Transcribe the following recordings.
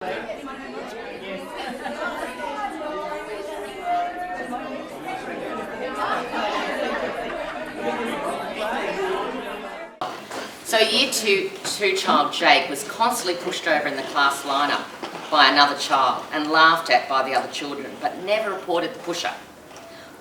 So year two child Jake was constantly pushed over in the class lineup by another child and laughed at by the other children, but never reported the pusher.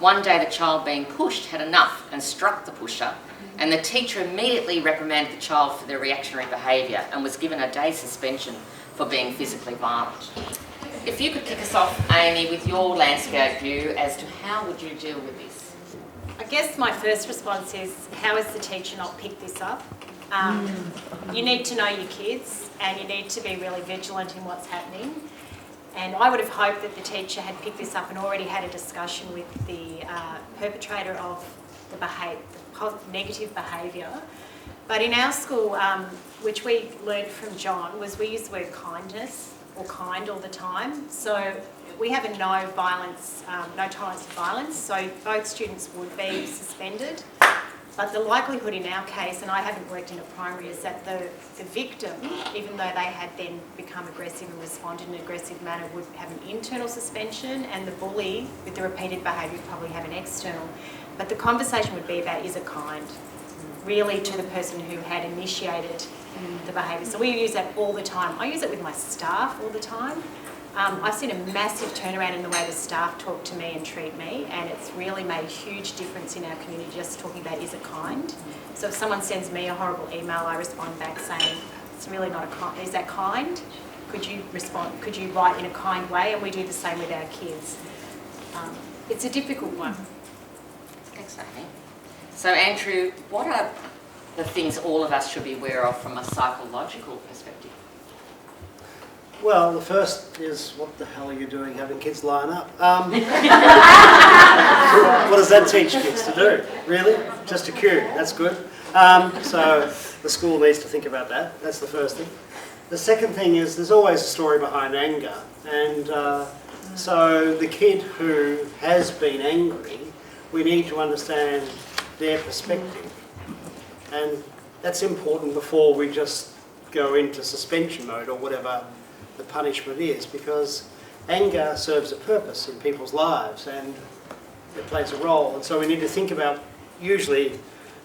One day the child being pushed had enough and struck the pusher, and the teacher immediately reprimanded the child for their reactionary behaviour and was given a day's suspension for being physically violent. If you could kick us off, Amy, with your landscape view as to how would you deal with this? I guess my first response is, how has the teacher not picked this up? You need to know your kids and you need to be really vigilant in what's happening. And I would have hoped that the teacher had picked this up and already had a discussion with the perpetrator of the negative behaviour. But in our school, which we learned from John, was we use the word kindness or kind all the time. So we have a no violence, no tolerance to violence, so both students would be suspended. But the likelihood in our case, and I haven't worked in a primary, is that the victim, even though they had then become aggressive and responded in an aggressive manner, would have an internal suspension, and the bully with the repeated behaviour would probably have an external. But the conversation would be about, is it kind? Really to the person who had initiated the behaviour. So we use that all the time. I use it with my staff all the time. I've seen a massive turnaround in the way the staff talk to me and treat me, and it's really made a huge difference in our community just talking about, is it kind? So if someone sends me a horrible email, I respond back saying, it's really not a kind, is that kind? Could you respond, could you write in a kind way? And we do the same with our kids. It's a difficult one. Thanks, Amy. So Andrew, what are the things all of us should be aware of from a psychological perspective? Well, the first is, what the hell are you doing having kids line up? What does that teach kids to do? Really? Just to queue, that's good. So the school needs to think about that. That's the first thing. The second thing is, there's always a story behind anger. And so the kid who has been angry, we need to understand their perspective. And that's important before we just go into suspension mode or whatever the punishment is, because anger serves a purpose in people's lives and it plays a role. And so we need to think about, usually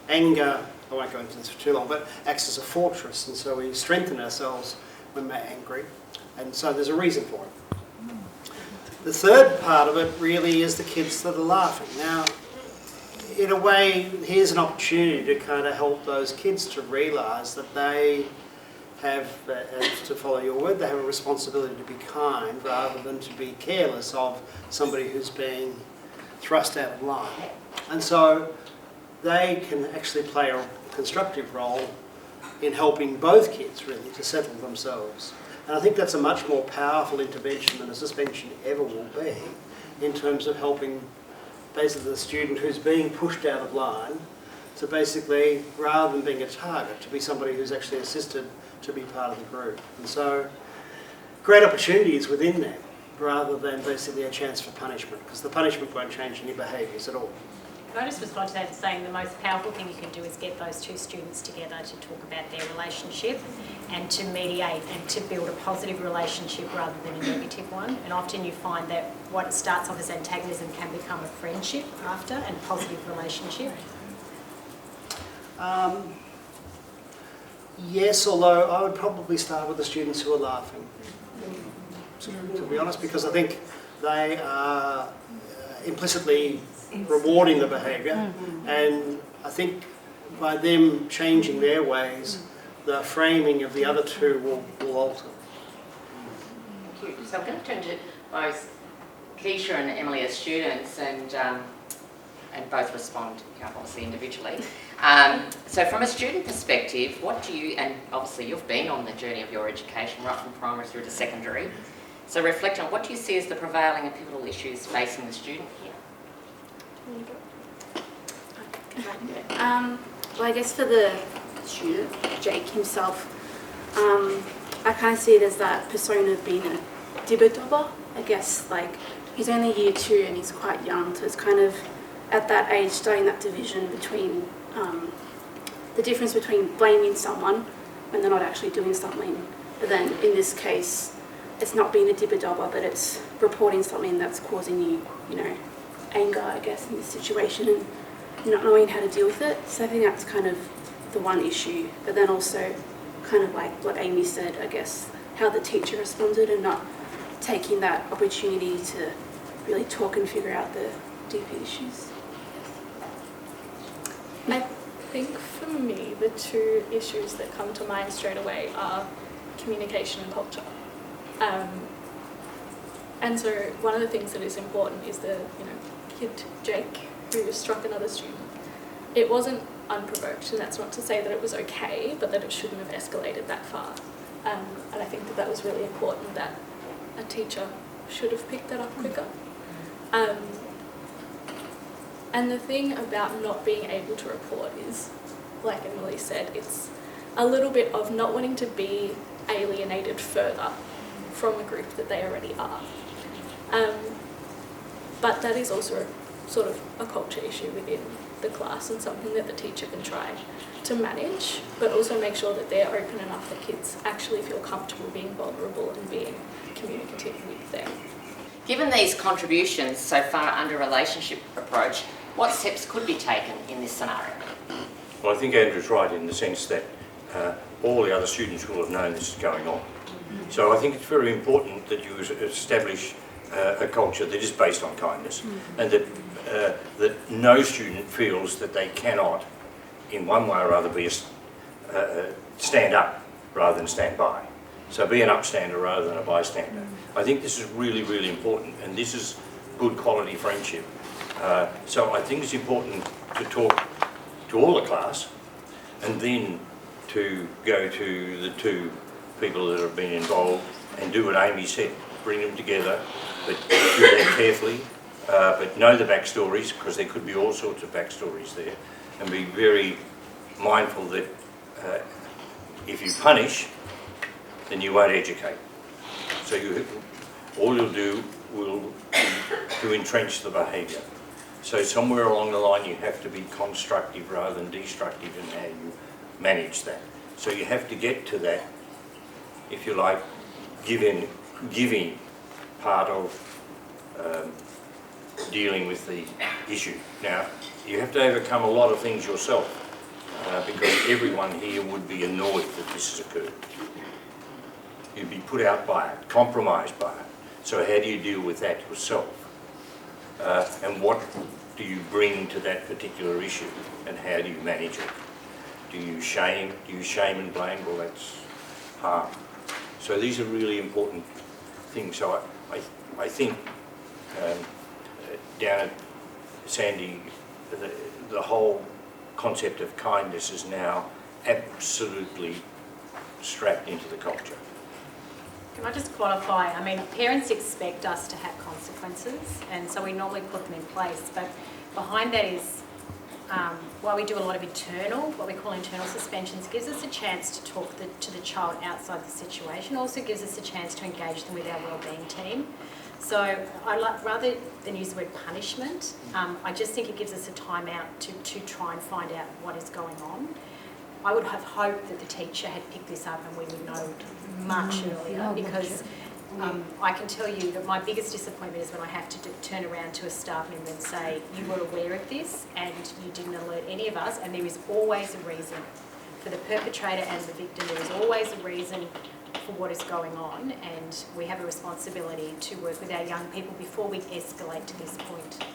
anger, I won't go into this for too long, but acts as a fortress, and so we strengthen ourselves when we're angry, and so there's a reason for it. The third part of it really is the kids that are laughing. Now, in a way, here's an opportunity to kind of help those kids to realise that they have, to follow your word, they have a responsibility to be kind rather than to be careless of somebody who's being thrust out of line. And so they can actually play a constructive role in helping both kids really to settle themselves. And I think that's a much more powerful intervention than a suspension ever will be, in terms of helping basically the student who's being pushed out of line to basically, rather than being a target, to be somebody who's actually assisted to be part of the group. And so great opportunities within them rather than basically a chance for punishment, because the punishment won't change any behaviours at all. Can I just respond to that and saying the most powerful thing you can do is get those two students together to talk about their relationship and to mediate and to build a positive relationship rather than a negative one. And often you find that what starts off as antagonism can become a friendship after and positive relationship. Yes, although I would probably start with the students who are laughing, to be honest, because I think they are implicitly rewarding the behaviour, and I think by them changing their ways, the framing of the other two will alter. Thank you. So I'm going to turn to both Keisha and Emily as students and both respond obviously individually. So from a student perspective, what do you, and obviously you've been on the journey of your education right from primary through to secondary, so reflect on what do you see as the prevailing and pivotal issues facing the student here? Well, I guess for the student, Jake himself, I kind of see it as that persona of being a dibber-dobber. I guess like he's only year 2 and he's quite young, so it's kind of at that age starting that division between the difference between blaming someone when they're not actually doing something, but then in this case it's not being a dibber-dobber, but it's reporting something that's causing you, you know, anger, I guess, in the situation and not knowing how to deal with it. So I think that's kind of the one issue. But then also kind of like what Amy said, I guess, how the teacher responded and not taking that opportunity to really talk and figure out the deeper issues. I think for me, the two issues that come to mind straight away are communication and culture. And so one of the things that is important is the kid Jake who struck another student. It wasn't unprovoked, and that's not to say that it was okay, but that it shouldn't have escalated that far. And I think that that was really important, that a teacher should have picked that up quicker. And the thing about not being able to report is, like Emily said, it's a little bit of not wanting to be alienated further from a group that they already are. But that is also sort of a culture issue within the class and something that the teacher can try to manage, but also make sure that they're open enough that kids actually feel comfortable being vulnerable and being communicative with them. Given these contributions so far under relationship approach, what steps could be taken in this scenario? Well, I think Andrew's right in the sense that all the other students will have known this is going on. So I think it's very important that you establish a culture that is based on kindness, and that no student feels that they cannot, in one way or other, stand up rather than stand by. So be an upstander rather than a bystander. I think this is really, really important, and this is good quality friendship. So I think it's important to talk to all the class, and then to go to the two people that have been involved and do what Amy said, bring them together, but do that carefully, but know the backstories, because there could be all sorts of backstories there, and be very mindful that if you punish, then you won't educate. So all you'll do will be to entrench the behaviour. So somewhere along the line you have to be constructive rather than destructive in how you manage that. So you have to get to that, if you like, giving part of dealing with the issue. Now, you have to overcome a lot of things yourself, because everyone here would be annoyed that this has occurred. You'd be put out by it, compromised by it. So how do you deal with that yourself? And what do you bring to that particular issue, and how do you manage it? Do you shame? Do you shame and blame? Well, that's harm. So these are really important things. So I think down at Sandy, the whole concept of kindness is now absolutely strapped into the culture. Can I just qualify? I mean, parents expect us to have consequences, and so we normally put them in place. But behind that is, while we do a lot of what we call internal suspensions, gives us a chance to talk to the child outside the situation. Also gives us a chance to engage them with our wellbeing team. So rather than use the word punishment, I just think it gives us a time out to try and find out what is going on. I would have hoped that the teacher had picked this up and we would know much earlier, because I can tell you that my biggest disappointment is when I have to turn around to a staff member and say, you were aware of this and you didn't alert any of us, and there is always a reason. For the perpetrator and the victim, there is always a reason for what is going on, and we have a responsibility to work with our young people before we escalate to this point.